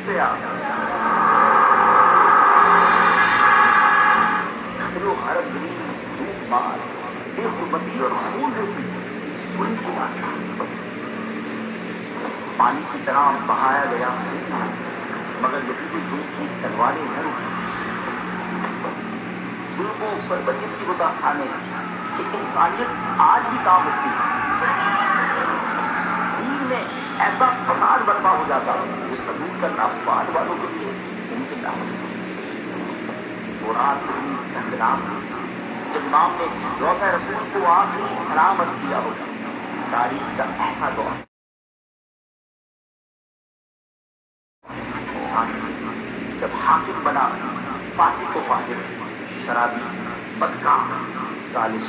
پہ آ گیا. خطرے و غرب گری، لوٹ مار، بے حرمتی اور خون ریزی ظلم کی داستان. پانی کی طرح بہایا گیا خون، مگر یزید ظلم کی تلواریں نہ رکی. ظلم و بربریت کی وہ داستانیں کہ انسانیت آج بھی کام اٹھتی ہے. دین میں ایسا فساد برپا ہو جاتا جس کا دور کرنا بعد والوں کے لیے ممکن نہ ہو. وہ رات اتنی دردناک جب امام نے روضہ رسول کو آخری سلام عرض کیا ہوگا. تاریخ کا ایسا دور جب حاکم بنا فاسق و فاجر، شرابی، بدکار، ظالم.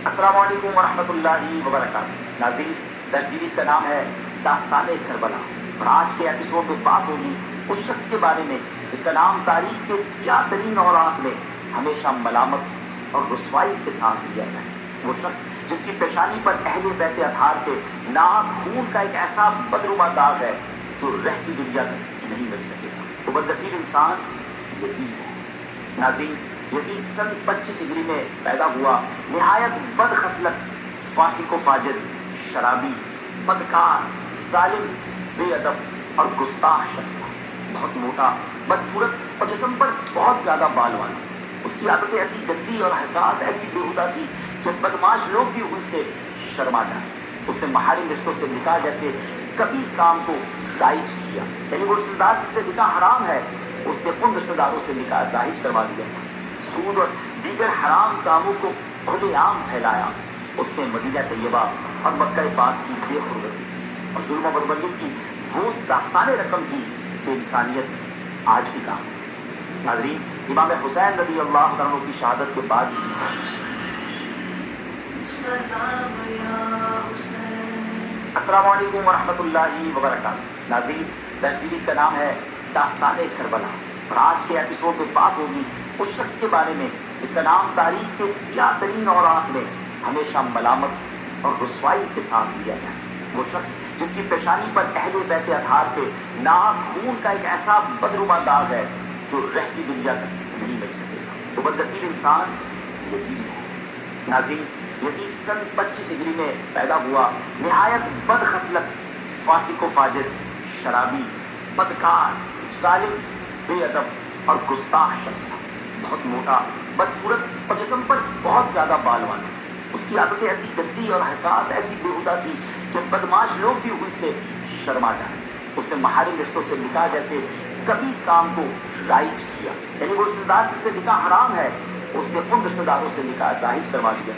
السلام علیکم ورحمۃ اللہ وبرکاتہ. ناظرین، ویب سیریز کا نام ہے داستان کربلا، اور آج کے ایپیسوڈ میں بات ہوگی اس شخص کے بارے میں جس کا نام تاریخ کے سیاہ ترین اوراق میں ہمیشہ ملامت اور رسوائی کے ساتھ لیا جائے. وہ شخص جس کی پیشانی پر اہل بیت اطہار کے ناک خون کا ایک ایسا بدرما داغ ہے جو رہتی دنیا میں نہیں مل سکے گا. وہ بدنصیب انسان یزید ہے. ناظرین، یزید سن 25 ہجری میں پیدا ہوا. نہایت بد خصلت، فاسق و فاجر، شرابی، بدکار، ظالم، بے ادب اور گستاخ شخص تھا. بہت موٹا، بدصورت اور جسم پر بہت زیادہ بال والا. اس کی عادتیں ایسی گندی اور حرکات ایسی بےہودہ تھی کہ بدماش لوگ بھی ان سے شرما جائیں. اس نے محارم رشتوں سے نکاح جیسے کبھی کام کو رائج کیا. یعنی وہ رشتے دار جس سے نکاح حرام ہے اس نے ان رشتے داروں سے نکاح رائج کروا دیا. سود اور دیگر حرام کاموں کو کھلے عام پھیلایا. اس نے مدینہ طیبہ اور مکہ پاک کی بے حرمتی اور ظلم و بربریت کی وہ داستان رقم کی کہ انسانیت آج بھی کام ہے. ناظرین، امام حسین رضی اللہ عنہ کی شہادت کے بعد السلام علیکم ورحمۃ اللہ وبرکاتہ. ناظرین، ویب سیریز کا نام ہے داستان کربلا، اور آج کے ایپیسوڈ میں بات ہوگی اس شخص کے بارے میں جس کا نام تاریخ کے سیاہ ترین اوراق میں ہمیشہ ملامت اور رسوائی کے ساتھ لیا جائے. وہ شخص جس کی پیشانی پر اہل بیت اطہار کے ناک خون کا ایک ایسا بدرما داغ ہے جو رہتی دنیا تک نہیں مل سکے گا. وہ بدنصیب انسان یزید ہے. ناظرین، یزید سن 25 ہجری میں پیدا ہوا. نہایت بد خصلت، فاسق و فاجر، شرابی، بدکار، ظالم، بے ادب اور گستاخ شخص تھا. بہت موٹا، بدصورت اور جسم پر بہت زیادہ بال والا. اس کی عادتیں ایسی گندی اور حرکات ایسی بےہودہ تھی کہ بدماش لوگ بھی ان سے شرما جائیں. اس نے محارم رشتوں سے نکاح جیسے کبھی کام کو رائج کیا. یعنی وہ رشتے دار جس سے نکاح حرام ہے اس نے ان رشتے داروں سے نکاح رائج کروا دیا.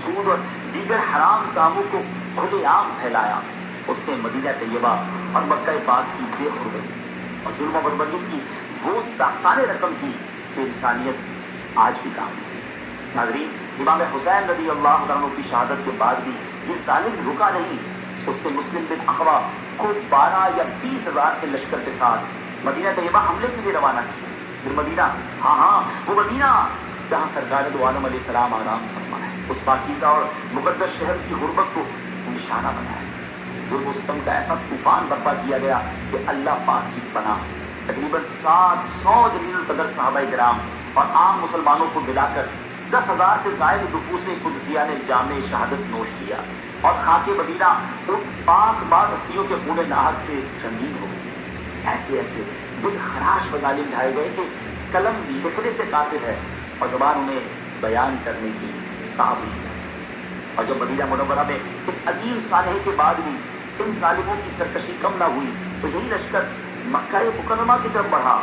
سود اور دیگر حرام کاموں کو کھلے عام پھیلایا. اس نے مدینہ طیبہ اور مکہ پاک کی بے حرمتی اور ظلم و بربریت کی وہ داستان رقم کی کہ انسانیت آج بھی کام ہے. ناظرین، امام حسین رضی اللہ عنہ کی شہادت کے بعد بھی یہ ظالم رکا نہیں. اس نے مسلم بن عقبہ کو 12 یا 20 ہزار کے لشکر کے ساتھ مدینہ طیبہ حملے کے لیے روانہ کیا. پھر مدینہ، وہ مدینہ جہاں سرکار دو عالم علیہ السلام آرام فرما ہے، اس پاکیزہ اور مقدس شہر کی غربت کو نشانہ بنایا. ظلم و ستم کا ایسا طوفان برپا کیا گیا کہ اللہ پاک کی پناہ تقریباً 700 جلیل القدر صحابہ کرام اور عام مسلمانوں کو ملا کر 10,000 سے زائد نفوس قدسیہ نے جام شہادت نوش کیا اور خاک مدینہ ان پاک باز ہستیوں کے خون ناحق سے رنگین ہو گئی. ایسے ایسے دل خراش مظالم ڈھائے گئے کہ قلم لکھنے سے قاصر ہے اور زبان انہیں بیان کرنے کی قابل ہے. اور جب مدینہ منورہ میں اس عظیم سانحے کے بعد بھی ان ظالموں کی سرکشی کم نہ ہوئی تو یہی لشکر مکہ مکرمہ کی طرف بڑھا.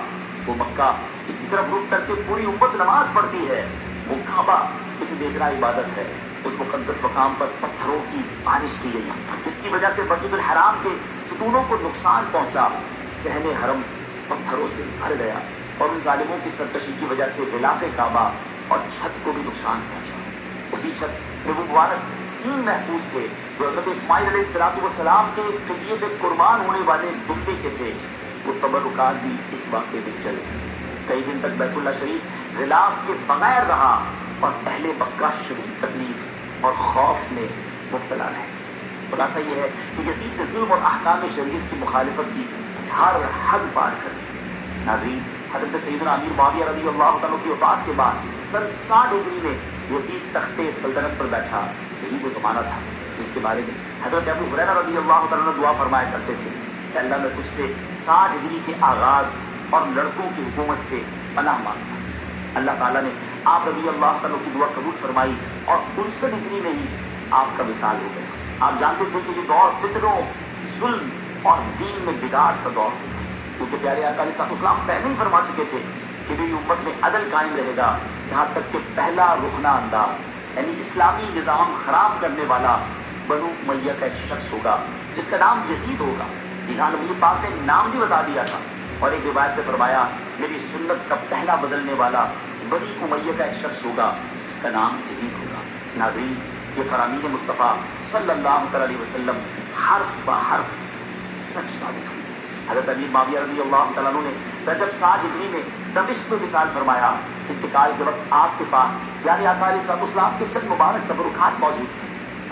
وہ مکہ جس کی طرف رخ کر کے پوری امت نماز پڑھتی ہے، وہ کعبہ اسے دیکھنا عبادت ہے. اس مقدس مقام پر پتھروں کی بارش کی گئی جس کی وجہ سے مسجد الحرام کے ستونوں کو نقصان پہنچا. صحن حرم پتھروں سے بھر گیا اور ان ظالموں کی سرکشی کی وجہ سے غلاف کعبہ اور چھت کو بھی نقصان پہنچا. اسی چھت میں وہ مبارک سین محفوظ تھے جو حضرت اسماعیل علیہ السلام کے فدیے میں قربان ہونے والے دمبے کے تھے. وہ تبرکات بھی اس واقعے میں چلے. کئی دن تک بیت اللہ شریف غلاف کے بغیر رہا اور اہل مکہ شدید تکلیف اور خوف میں مبتلا رہے. خلاصہ یہ ہے کہ یزید نے ظلم اور احکام شریعت کی مخالفت کی ہر حد پار کر دی. ناظرین، حضرت سیدنا امیر معاویہ رضی اللہ عنہ کی وفات کے بعد سن 60 ہجری میں یزید تخت سلطنت پر بیٹھا. یہی وہ زمانہ تھا جس کے بارے میں حضرت ابو ہریرہ رضی اللہ عنہ دعا فرمایا کرتے تھے کہ اللہ میں تجھ سے 60 ہجری کے آغاز اور لڑکوں کی حکومت سے پناہ مانگتا. اللہ تعالیٰ نے آپ رضی اللہ عنہ کی دعا قبول فرمائی اور 59 ہجری میں ہی آپ کا وصال ہو گیا. آپ جانتے تھے کہ یہ دور فتنوں، ظلم اور دین میں بگاڑ کا دور ہوگا، کیونکہ پیارے آقا علیہ السلام پہلے ہی فرما چکے تھے کہ میری امت میں عدل قائم رہے گا، یہاں تک کہ پہلا رخنہ انداز یعنی اسلامی نظام خراب کرنے والا بنو امیہ کا ایک شخص ہوگا جس کا نام یزید ہوگا. جی ہاں، نبی پاک نے نام بھی بتا دیا تھا اور ایک روایت میں فرمایا میری سنت کا پہلا بدلنے والا بنی امیہ کا ایک شخص ہوگا جس کا نام یزید ہوگا. ناظرین، یہ فرامین مصطفیٰ صلی اللہ علیہ وسلم حرف بہ حرف سچ ثابت ہوئی. حضرت امیر معاویہ رضی اللہ تعالیٰ عنہ نے رجب 60 ہجری میں دمشق میں وصال فرمایا. انتقال کے وقت آپ کے پاس یعنی آقا علیہ السلام کے چند مبارک تبرکات موجود تھے.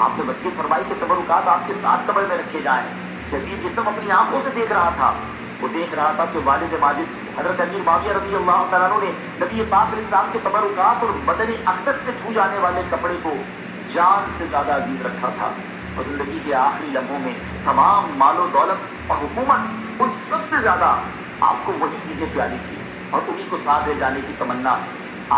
آپ نے وصیت فرمائی کہ تبرکات آپ کے ساتھ قبر میں رکھے جائیں. یزید یہ سب اپنی آنکھوں سے دیکھ رہا تھا. وہ دیکھ رہا تھا کہ والد ماجد حضرت امیر معاویہ رضی اللہ تعالیٰ عنہ نے نبی پاک علیہ السلام کے تبرکات اور بدن اقدس سے چھو جانے والے کپڑے کو جان سے زیادہ عزیز رکھا تھا. اور زندگی کے آخری لمحوں میں تمام مال و دولت اور حکومت ان سب سے زیادہ آپ کو وہی چیزیں پیاری تھی اور انہیں کو ساتھ لے جانے کی تمنا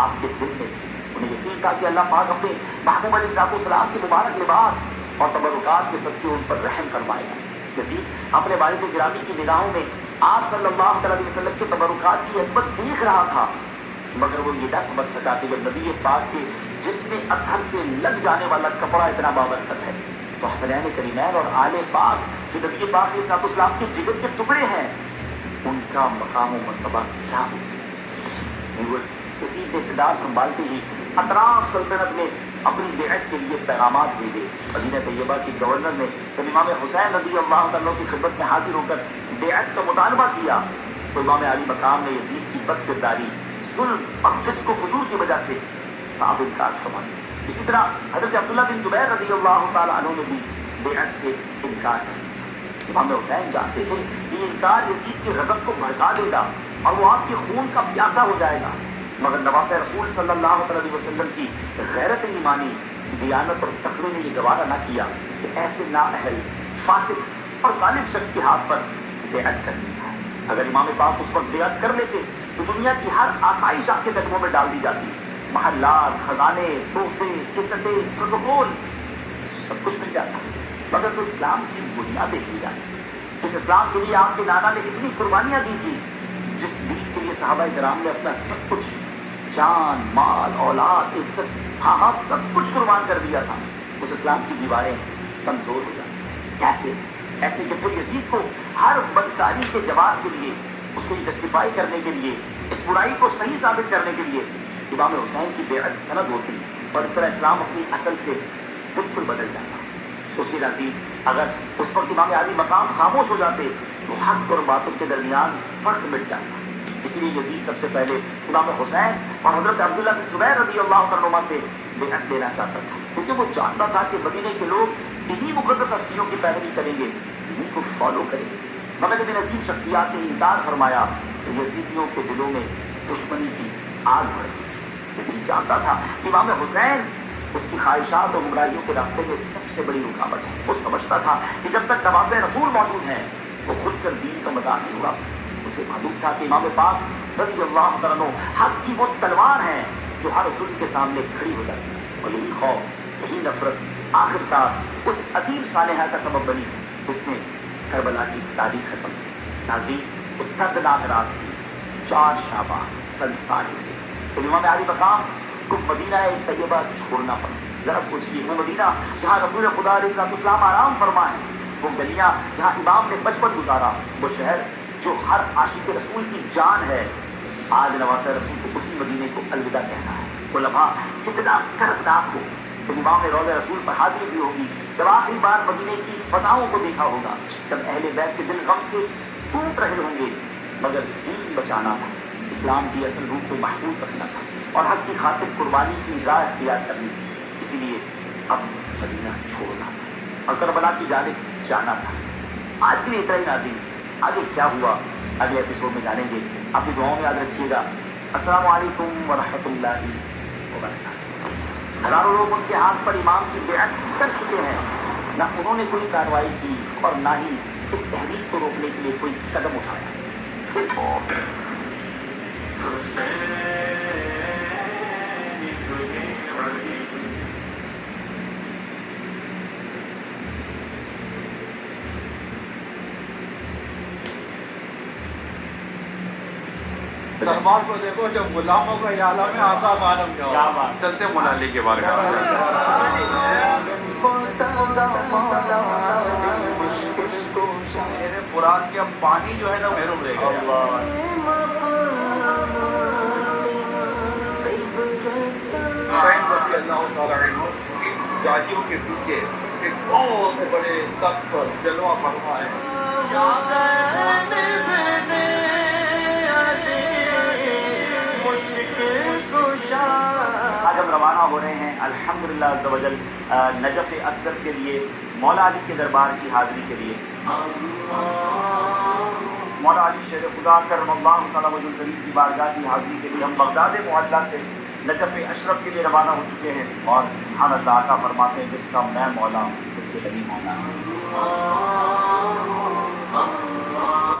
آپ کے دل میں تھی. انہیں یقین تھا کہ اللہ پاک اپنے محبوب علیہ السلام کے مبارک لباس اور تبرکات کے صدقے ان پر رحم فرمائے گا. یزید اپنے والد گرامی کی نگاہوں میں آپ صلی اللہ علیہ وسلم کے تبرکات کی عظمت دیکھ رہا تھا، مگر وہ یہ نہ سمجھ سکا کہ جب نبی پاک کے جسم اطہر سے لگ جانے والا کپڑا اتنا بابرکت ہے تو حسنین کریمین اور آل پاک جو نبی پاک علیہ السلام کے جگر کے ٹکڑے ہیں ان کا مقام و مرتبہ کیا ہو. یزید نے اقتدار سنبھالتے ہی اطراف سلطنت میں اپنی بیعت کے لیے پیغامات بھیجے. مدینہ طیبہ کی گورنر نے جب امام حسین رضی اللہ عنہ کی خدمت میں حاضر ہو کر بیعت کا مطالبہ کیا تو امام علی مقام نے یزید کی بد کرداری، ظلم اور فسق و فجور کی وجہ سے صاف انکار فرما دیا. اسی طرح حضرت عبداللہ بن زبیر رضی اللہ تعالیٰ عنہ نے بھی بیعت سے انکار کر دیا. امام حسین جانتے تھے کہ یہ انکار یزید کے غضب کو بھڑکا دے گا اور وہ آپ کے خون کا پیاسا ہو جائے گا، مگر نواسہ رسول صلی اللہ علیہ وسلم کی غیرت ایمانی، دیانت اور تقوی نے یہ گوارا نہ کیا کہ ایسے نااہل، فاسق اور ظالم شخص کے ہاتھ پر بیعت کرنی جائے. اگر امام پاک اس وقت بیعت کر لیتے تو دنیا کی ہر آسائش آپ کے قدموں میں ڈال دی جاتی. محلات، خزانے، تحفے، عزتیں، پروٹوکول سب کچھ مل جاتا، مگر تو اسلام کی بنیادیں دی جاتی. جس اسلام کے لیے آپ کے نانا نے اتنی قربانیاں دی تھی، جس دین کے لیے صحابہ کرام نے اپنا سب کچھ، جان، مال، اولاد، عزت، ہاں سب کچھ قربان کر دیا تھا، اس اسلام کی دیواریں کمزور ہو جاتی. کیسے؟ ایسے کہ پھر یزید کو ہر بدکاری کے جواز کے لیے، اس کو جسٹیفائی کرنے کے لیے، اس برائی کو صحیح ثابت کرنے کے لیے امام حسین کی بیعت سند ہوتی اور اس طرح اسلام اپنی اصل سے بالکل بدل جاتا. سوچیے ناظرین، اگر اس وقت امام علی مقام خاموش ہو جاتے تو حق اور باطل کے درمیان فرق مٹ جاتا. اس لیے یزید سب سے پہلے امام حسین اور حضرت عبداللہ بن زبیر رضی اللہ عنہما سے بیعت لینا چاہتا تھا، کیونکہ وہ جانتا تھا کہ مدینے کے لوگ انہی مقدس ہستیوں کی پیروی کریں گے، انہی کو فالو کریں گے. مگر جب ان عظیم شخصیات نے انکار فرمایا تو یزیدیوں کے دلوں میں دشمنی کی آگ بڑھ گئی. یزید جانتا تھا کہ امام حسین اس کی خواہشات اور گمراہیوں کے راستے میں سب سے بڑی رکاوٹ ہے. وہ سمجھتا تھا کہ جب تک نواسہ رسول موجود ہیں وہ خود کر دین کا مذاق نہیں اڑا سکتے. اسے معلوم تھا کہ امام پاک رضی اللہ تعالیٰ عنہ حق کی وہ تلوار ہیں جو ہر ظلم کے سامنے کھڑی ہو جاتی ہے. اور یہی خوف، یہی نفرت آخرکار اس عظیم صالحہ کا سبب بنی جس نے کربلا کی تاریخ ختم کی. ناظرین، وہ دردناک رات تھی، 4 شعبان سن 60 تھے. تو امام علی مقام کو مدینہ طیبہ چھوڑنا پڑا. ذرا سوچیے، وہ مدینہ جہاں رسول خدا علیہ السلام آرام فرمائے، وہ گلیاں جہاں امام نے بچپن گزارا، وہ شہر جو ہر عاشق رسول کی جان ہے، آج نواسہ رسول کو اسی مدینے کو الوداع کہنا ہے. وہ لمحہ کتنا دردناک ہو. تو امام نے روضہ رسول پر حاضری دی ہوگی جب آخری بار مدینے کی فضاؤں کو دیکھا ہوگا، جب اہل بیت کے دل غم سے ٹوٹ رہے ہوں گے، مگر دین بچانا تھا، اسلام کی اصل روح کو محفوظ رکھنا تھا اور حق کی خاطر قربانی کی راہ اختیار کرنی تھی. اسی لیے اب مدینہ چھوڑنا اور کربلا کی جانب جانا تھا۔ آج کے لیے اتنا ہی ناظرین، آگے کیا ہوا اگلے ایپیسوڈ میں جانیں گے۔ اپنی دعاؤں میں یاد رکھیے گا۔ السلام علیکم ورحمۃ اللہ وبرکاتہ۔ ہزاروں لوگ ان کے ہاتھ پر امام کی بیعت کر چکے ہیں، نہ انہوں نے کوئی کارروائی کی اور نہ ہی اس تحریک کو روکنے کے لیے کوئی قدم اٹھایا۔ دربار کو دیکھو، جب غلاموں کا یہ عالم ہے، آقا معلوم کیا بات، چلتے منالی کے بارے میں۔ میرے قرآن کے اب پانی جو ہے نا محروم رہ گیا۔ حسین رضی اللہ تعالیٰ عنہ کی جاجیوں کے پیچھے ایک بہت بڑے تخت پر جلوہ فرما ہے۔ آج ہم روانہ ہو رہے ہیں الحمدللہ عز و جل نجف اقدس کے لیے، مولا علی کے دربار کی حاضری کے لیے۔ مولا علی شیر خدا کرم اللہ تعالیٰ وجہ الکریم کی بارگاہ کی حاضری کے لیے ہم بغداد معلیٰ سے نجف اشرف کے لیے روانہ ہو چکے ہیں، اور سبحان اللہ آقا فرماتے ہیں جس کا میں مولا ہوں اس کے نبی مولا ہوں۔